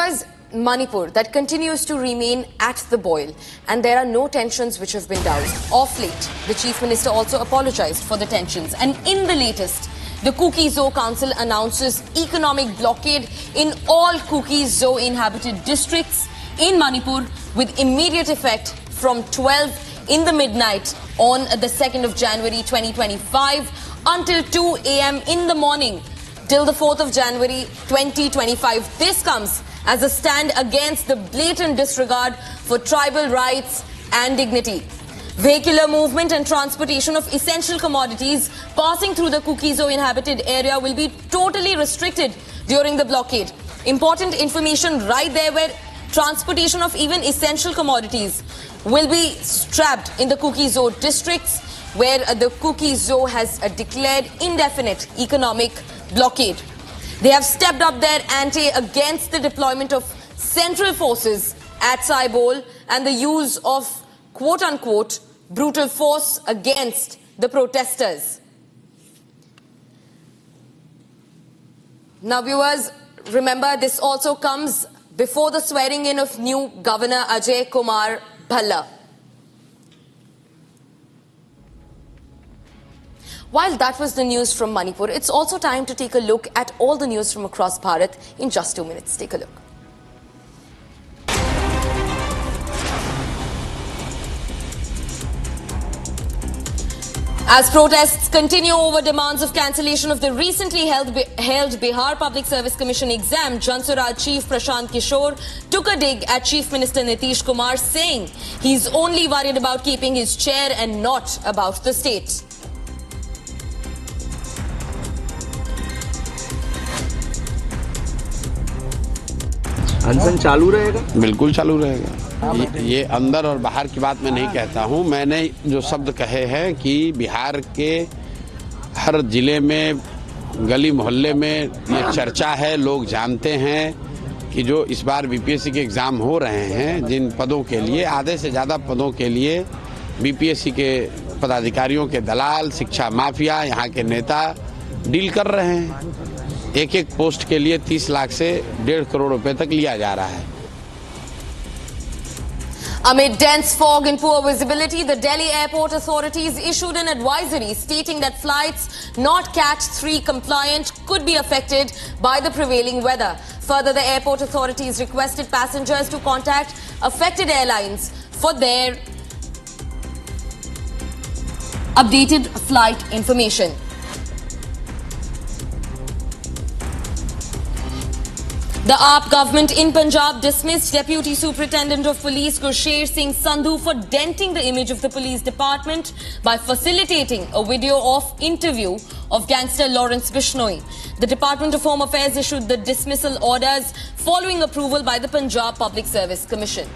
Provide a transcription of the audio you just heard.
Viewers, Manipur that continues to remain at the boil, and there are no tensions which have been doused. Off late, the Chief Minister also apologized for the tensions, and in the latest, the Kuki Zo Council announces economic blockade in all Kuki Zo inhabited districts in Manipur with immediate effect from 12 in the midnight on the 2nd of January 2025 until 2 a.m. in the morning till the 4th of January 2025. This comes as a stand against the blatant disregard for tribal rights and dignity. Vehicular movement and transportation of essential commodities passing through the Kuki Zo inhabited area will be totally restricted during the blockade. Important information right there, where transportation of even essential commodities will be strapped in the Kuki Zo districts, where the Kuki Zo has declared indefinite economic blockade. They have stepped up their ante against the deployment of central forces at Saibol and the use of quote-unquote brutal force against the protesters. Now, viewers, remember, this also comes before the swearing in of new Governor Ajay Kumar Bhalla. While that was the news from Manipur, it's also time to take a look at all the news from across Bharat in just 2 minutes. Take a look. As protests continue over demands of cancellation of the recently held Bihar Public Service Commission exam, Jansuraj Chief Prashant Kishore took a dig at Chief Minister Nitish Kumar, saying he's only worried about keeping his chair and not about the state. अनशन चालू रहेगा? बिल्कुल चालू रहेगा। ये अंदर और बाहर की बात मैं नहीं कहता हूँ। मैंने जो शब्द कहे हैं कि बिहार के हर जिले में, गली मोहल्ले में ये चर्चा है, लोग जानते हैं कि जो इस बार बीपीएससी के एग्ज़ाम हो रहे हैं, जिन पदों के लिए, आधे से ज़्यादा पदों के लिए बीपीएससी के पदाधिकारियों के दलाल, शिक्षा माफिया, यहाँ के नेता डील कर रहे हैं। एक एक पोस्ट के लिए 30 लाख से 1.5 करोड़ रुपए तक लिया जा रहा है। Amid dense fog and poor visibility, the Delhi Airport authorities issued an advisory stating that flights not Cat 3 compliant could be affected by the prevailing weather. Further, the airport authorities requested passengers to contact affected airlines for their updated flight information. The AAP government in Punjab dismissed Deputy Superintendent of Police Gursher Singh Sandhu for denting the image of the police department by facilitating a video of interview of gangster Lawrence Bishnoi. The Department of Home Affairs issued the dismissal orders following approval by the Punjab Public Service Commission.